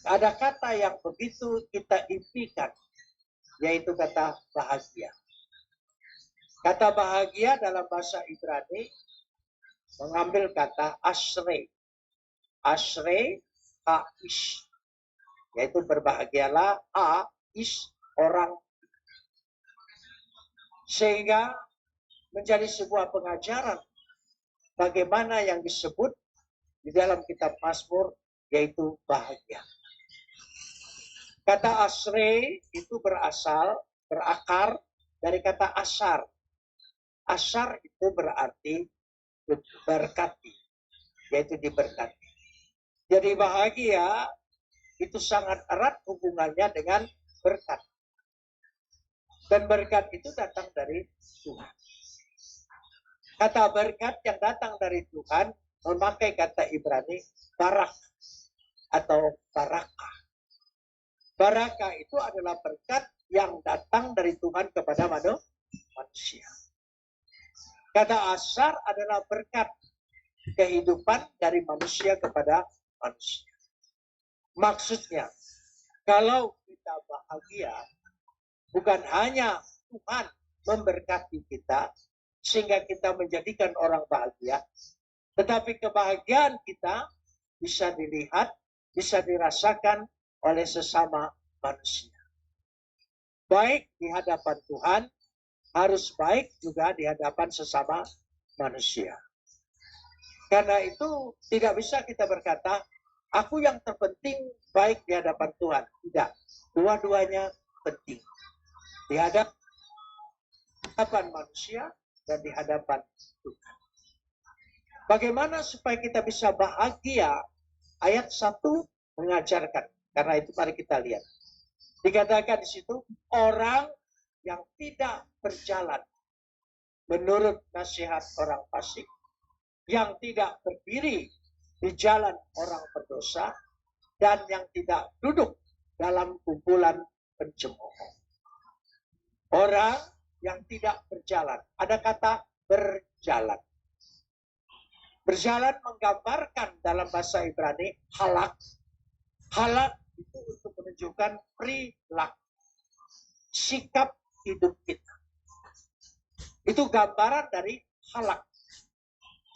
ada kata yang begitu kita impikan, yaitu kata bahagia. Kata bahagia dalam bahasa Ibrani mengambil kata ashrei. Ashrei, aish, yaitu berbahagialah, aish, orang. Sehingga menjadi sebuah pengajaran bagaimana yang disebut di dalam kitab Mazmur, yaitu bahagia. Kata ashrei itu berakar dari kata ashar. Ashar itu berarti berkati, yaitu diberkati. Jadi bahagia itu sangat erat hubungannya dengan berkat. Dan berkat itu datang dari Tuhan. Kata berkat yang datang dari Tuhan memakai kata Ibrani barak atau barakah. Barakah itu adalah berkat yang datang dari Tuhan kepada manusia. Kata ashar adalah berkat kehidupan dari manusia kepada manusia. Maksudnya, kalau kita bahagia, bukan hanya Tuhan memberkati kita, sehingga kita menjadikan orang bahagia, tetapi kebahagiaan kita bisa dilihat, bisa dirasakan oleh sesama manusia. Baik di hadapan Tuhan, harus baik juga di hadapan sesama manusia. Karena itu tidak bisa kita berkata, aku yang terpenting baik di hadapan Tuhan. Tidak, dua-duanya penting. Di hadapan manusia dan di hadapan Tuhan. Bagaimana supaya kita bisa bahagia? Ayat 1 mengajarkan. Karena itu mari kita lihat. Dikatakan di situ, orang yang tidak berjalan menurut nasihat orang fasik, yang tidak berdiri di jalan orang berdosa, dan yang tidak duduk dalam kumpulan pencemooh. Orang yang tidak berjalan. Ada kata berjalan. Berjalan menggambarkan dalam bahasa Ibrani halak. Halak itu untuk menunjukkan perilaku, sikap hidup kita. Itu gambaran dari halak.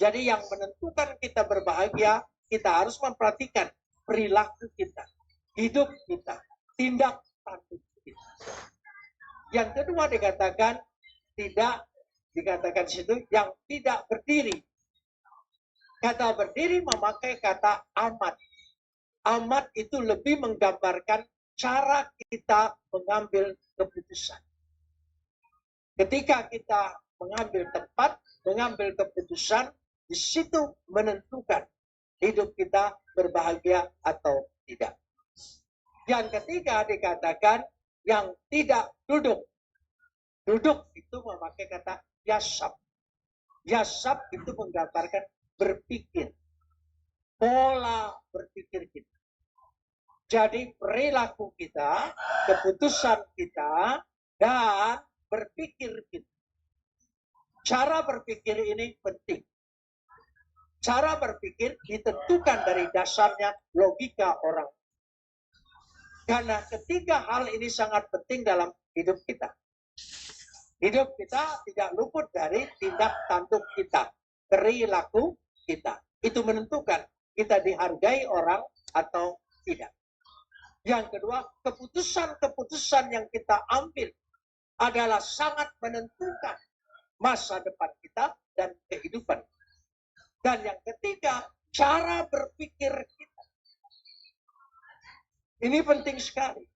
Jadi yang menentukan kita berbahagia, kita harus memperhatikan perilaku kita, hidup kita, tindak tanduk kita. Yang kedua dikatakan di situ yang tidak berdiri. Kata berdiri memakai kata amat. Amat itu lebih menggambarkan cara kita mengambil keputusan. Ketika kita mengambil tempat, mengambil keputusan, di situ menentukan hidup kita berbahagia atau tidak. Yang ketiga dikatakan yang tidak duduk. Duduk itu memakai kata yasab. Yasab itu menggambarkan berpikir. Pola berpikir kita. Jadi perilaku kita, keputusan kita, dan berpikir kita. Cara berpikir ini penting. Cara berpikir ditentukan dari dasarnya logika orang. Karena ketiga hal ini sangat penting dalam hidup kita. Hidup kita tidak luput dari tindak tanduk kita, perilaku kita. Itu menentukan kita dihargai orang atau tidak. Yang kedua, keputusan-keputusan yang kita ambil adalah sangat menentukan masa depan kita dan kehidupan. Dan yang ketiga, cara berpikir kita. Ini penting sekali.